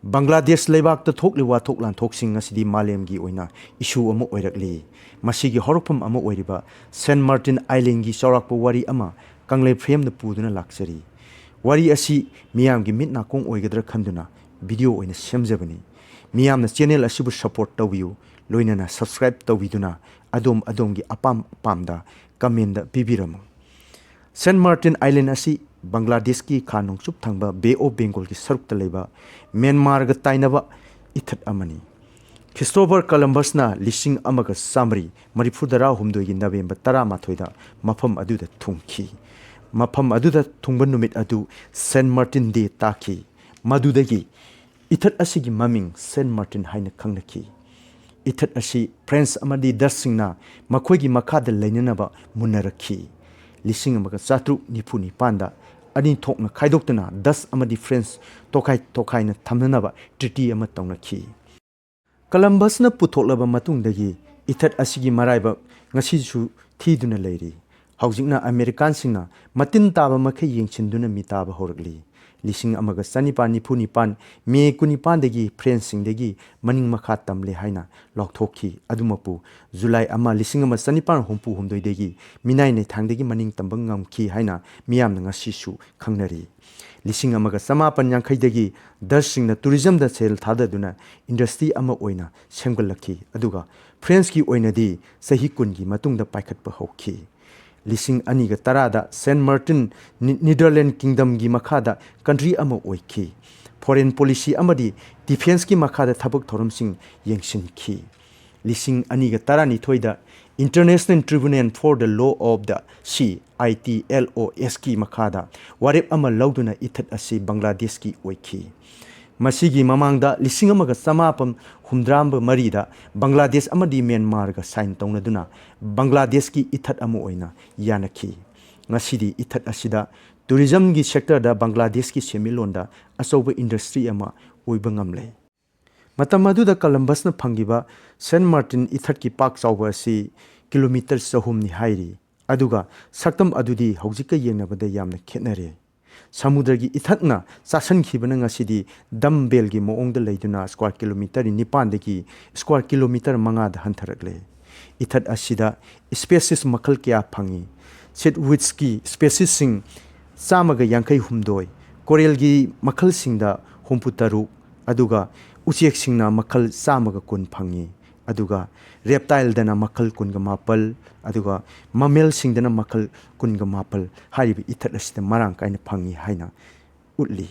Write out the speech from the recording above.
Bangladesh leibak thokli wathok lanthoksin asidi malemgi oina issue ama oirakli masigi horokpam ama oiriba St. Martin Island gi chawrakpa wari ama kanglei frame na puduna laksari wari asi miyamgi mitna kong oigadra khanduna video oina semjabani miyamna channel asibu support tawbiu loinana subscribe tawbiduna adom gi apam pamda comment da bibiramu St. Martin Island asi Bangladesh ki khanong chup thangba Bay of Bengal ki saruk taleba Myanmar ga tainaba ithat amani Christopher Columbus na lising amaga samri marifudara humdoi gi November 13 da mafam aduda thungki mafam aduda thungba numit adu St. Martin Day taki madudagi ithat asigi maming St. Martin haina khangnaki ithat asi French amadi Dutchsingna makhoi makhada leinanaba munarakhi lising amaga chatru nipuni panda ani thokna khaidoktana Dutch amadi French tokai na thamnanaba treaty ama tawnakhi Columbus na puthoklaba matungdagi ithat asigi maraiba ngasi su thiduna leiri haujingna American singna matin taba makhai yengchinduna mitaba horakli lising amaga sanipan nipunipan me kunipan dagi French singdagi maning makha tamle haina lokthokhi adumapu July ama lising ama sanipan humpu humdoi dagi minai ne thangdagi maning tambang ngamki haina miyamna ngasi su khangnari lising amaga samapan yankhai dagi Dutch tourism da sel thadaduna industry ama oina semgalakhi aduga French ki oina di sahi kungi matungda paikhatpa hokhi lising aniga tarada St. Martin Netherlands Kingdom gi makhada country ama oikhi foreign policy amadi defense ki makhada thabak thoromsing yengshinkhi lising aniga tarani thoida International Tribunal for the Law of the Sea ITLOS ki makhada warep ama lauduna ithat asi Bangladesh ki oikhi masigi mamangda lising amaga samapam humdraamba marida Bangladesh amadi Myanmar ga sign tawnaduna Bangladesh ki ithat amu oina yanakhi ngasidi ithat asida tourism gi sector da Bangladesh ki semilonda asoba industry ama oiba ngamle matam adu da Columbus na phangiba St. Martin ithat ki park chawba si kilometer sahum ni hairi aduga saktam adudi haujika yengnabada yamna khetnare Samudragi ithatna sasan khibana ngasidi dumbbell gi moongda leiduna square kilometer ni pandagi square kilometer manga da hantharagle ithat asida species makal kya phangi setwits ki species sing samaga yankai humdoi coral gi makal singda humputaru aduga uchek singna makal samaga kun phangi aduga reptile dana makal kunga mapal aduga mammal singdana makal kunga mapal haribi ithat asida marang kaina phangi haina utli